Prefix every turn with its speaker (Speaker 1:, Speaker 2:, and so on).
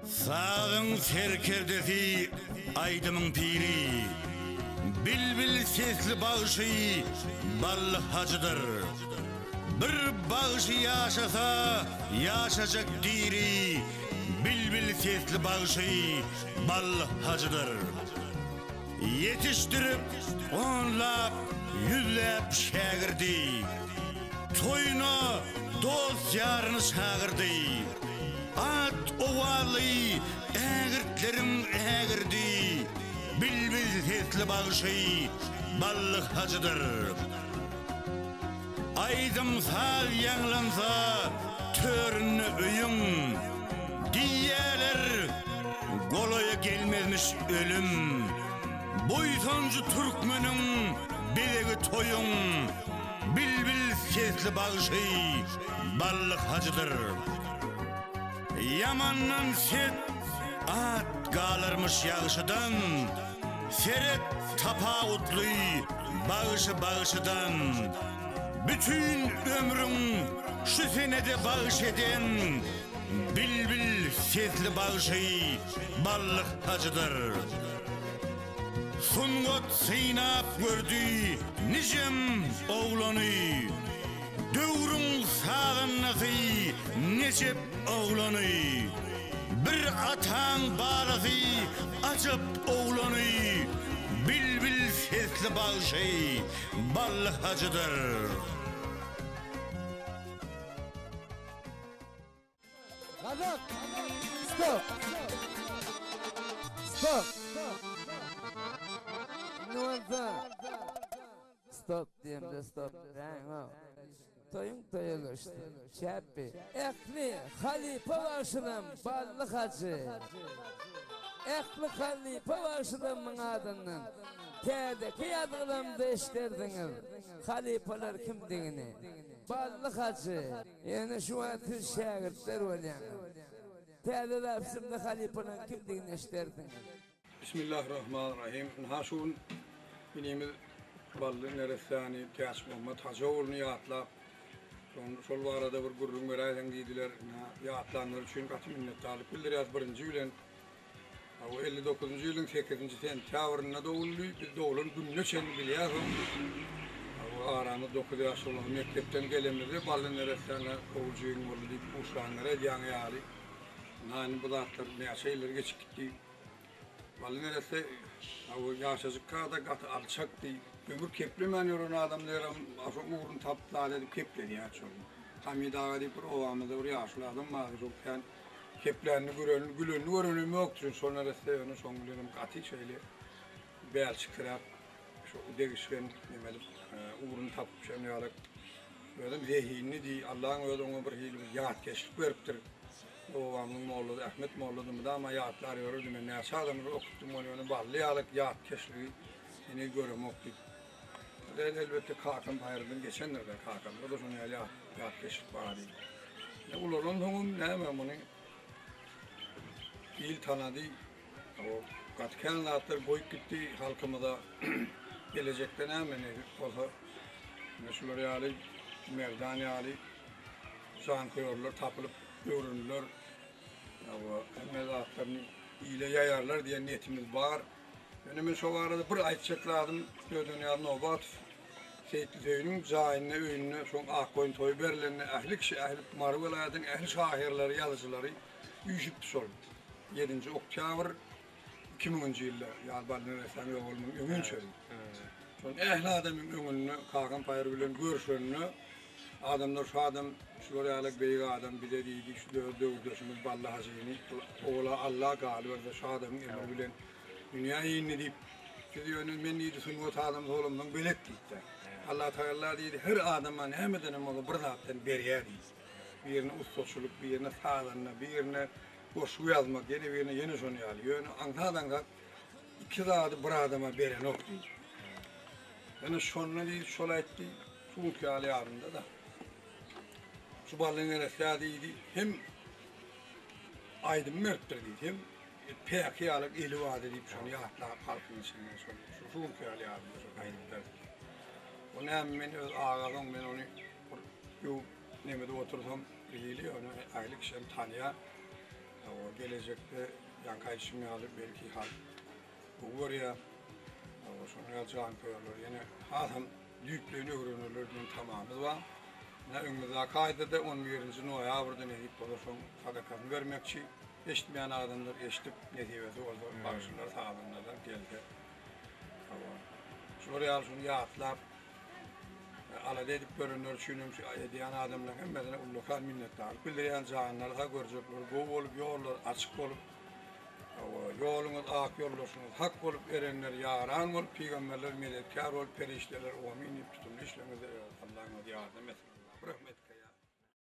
Speaker 1: Sağın serkerdesi aydımın piri, bilbil sesli bağışı ballı hacıdır. Bir bağışı yaşasa yaşayacak diri, bilbil sesli bağışı ballı hacıdır. Yetiştirip onlap yüzlep şagirdi, toyuna dost yarını çağırdı. At ovalı ägirtlerim ägirdi, bilbil sesli bağışı ballı hacıdır. Aydım sal yanlansa törünü öyün, diyeler kolaya gelmezmiş ölüm. Boysancı Türkmenin bilegi toyun, bilbil sesli bağışı ballı hacıdır. Yamandan set at kalırmış yağışıdan, seret tapağutlu bağışıdan. Bütün ömrüm şu senede bağış eden, bilbil sesli bağışı ballık hacıdır. Sungot sıynap gördü nicem oğlanı, dövrün sağınası necep oğlanı. Bir atan bağlası açıp oğlanı, bilbil sesli bağışı ballı hacıdır.
Speaker 2: Kazak! Stop! Stop! Ne oldu? Stop diyeyim de stop. Toyun toyuluştu. Çeppi. Ekli halife başınım ballı hacı. Ekli halife başınımın adından. Tedeki adılımda işlerdiniz. Halifeler kimdiğini. Ballı hacı. Yani şu an tüz şagirtler oluyor. Tedeki hapsimde halifeler kimdiğini işlerdiniz.
Speaker 3: Bismillahirrahmanirrahim. Haşun binimiz ballı neresani Tiyaç Muhammed Hacıoğlu'nu yaatlap. Sol arada bir gurrun verayden giydiler. Yaatlanlar için katı minnettarlık bildiriyoruz birinci yılın. O 59. yılın 8. sentyavrında doğuldu. Biz doğulun gününü çen biliyoruz. O aramız 9 yaş olan mektepten gelemedi. Ballı neresani oğulcuyun oldu deyip uşağınlara ediyanı yağlı. Nani bu dağıtlar ne şeyler geçip gitti. Ballı neresi o yaşacık kadar katı alçak değil. Ömür keplemen yoran adamlara aşo uğrun taptılar edip kepledi ya çok. Hamid ağa deyip ovamızda bir yaşlı adam var. Yani keplerini gülünü görünümü yoktur. Sonra reste onu son gülünüm katı şeyle beyaz çıkarak şu değişken demedim uğrun tapıp şey yarak. Böyle zehini değil Allah'ın öyle ona bir hili yat keşif veriptir. Ovamın moğlu Ahmet moğlu'dum da ama yatlar yorurdum. Ne aşağıdan okuttum onu ballı yalık yat keşliği yine görüm okudum. Elbette Hakan Bayır'dan geçenlerde Hakan. O da sonra yat keşif bari. Ne ulanın onun ne mi bunu? İl tanıdı. O katkenlatlar boyut gitti halkımıza gelecekte ne mi? Olsa meşhur yali, merdan yali, can koyuyorlar, tapılıp görünürler. O mezatlarını ile yayarlar diye niyetimiz var. Önümüz o arada bir ayçiçek lazım. Dödünün nobat. Seyitliğinin zayinine, öyününe, son akkoyun toyu berilerine, ehlik marveladın, ehli şahirleri, yazıcıları yüzüp sordu. 7. Oktyabr 2000. yılda Yalbal'ın resami oğlumun ömün çözdü. Son ehli adamın ömününü, Hakan Payırgül'ün görüşününü, adamlar şu adam, şu orayalık beyik adam bize deydi, şu dövdüğümüz Ballı Hacı'nı, oğla Allah galiba şu adamın ömrü dünyayı inni deyip, diyor ben deydi sungut adam oğlumdan belet deydi. Allah Teala deydi her adamın hem edenim oğlu bir zaten beriye deydi. Bir yerine ustaçılık, bir yerine sağlanma, bir yerine boşu yazmak, birine yeni sonu alıyor. Antadan iki zatı bir adama beren ok deydi. Yani sonuna deydi, şola etti, sungut yağlı yarında da. Şu balığın arasında deydi, hem aydın mörttür deydi, hem peki alıp eli vaat edip şunu yatla halkın içinden şu köyali yardım şu kayıtlar. Onu hemen öz ağabeyim ben onu yo nemede otursam biliyor onu aylık şey tanıya. O gelecekte yan kayışımı alıp belki hal bu var ya sonra can koyarlar yine adam büyüklüğünü öğrenirler din tamamı var. Ne önümüzde kaydede 11. noyabr'da ne git olursun sadakasını vermekçi eşitmeyen adamlar eşitip neticesi oldu başlar sağlığından geldi. Şuraya şunu yatlar ala dedip görünür şunun diyen adamlar hemmesine ullukar minnettarlık bildiren canlar da görecekler bu olup yollar açık olup yolunuz ak yollarsunuz hak olup erenler yaran olup peygamberler medetkar olup perişteler o minip tutumlu işlemede Allah'ın yardım etsin. Rahmet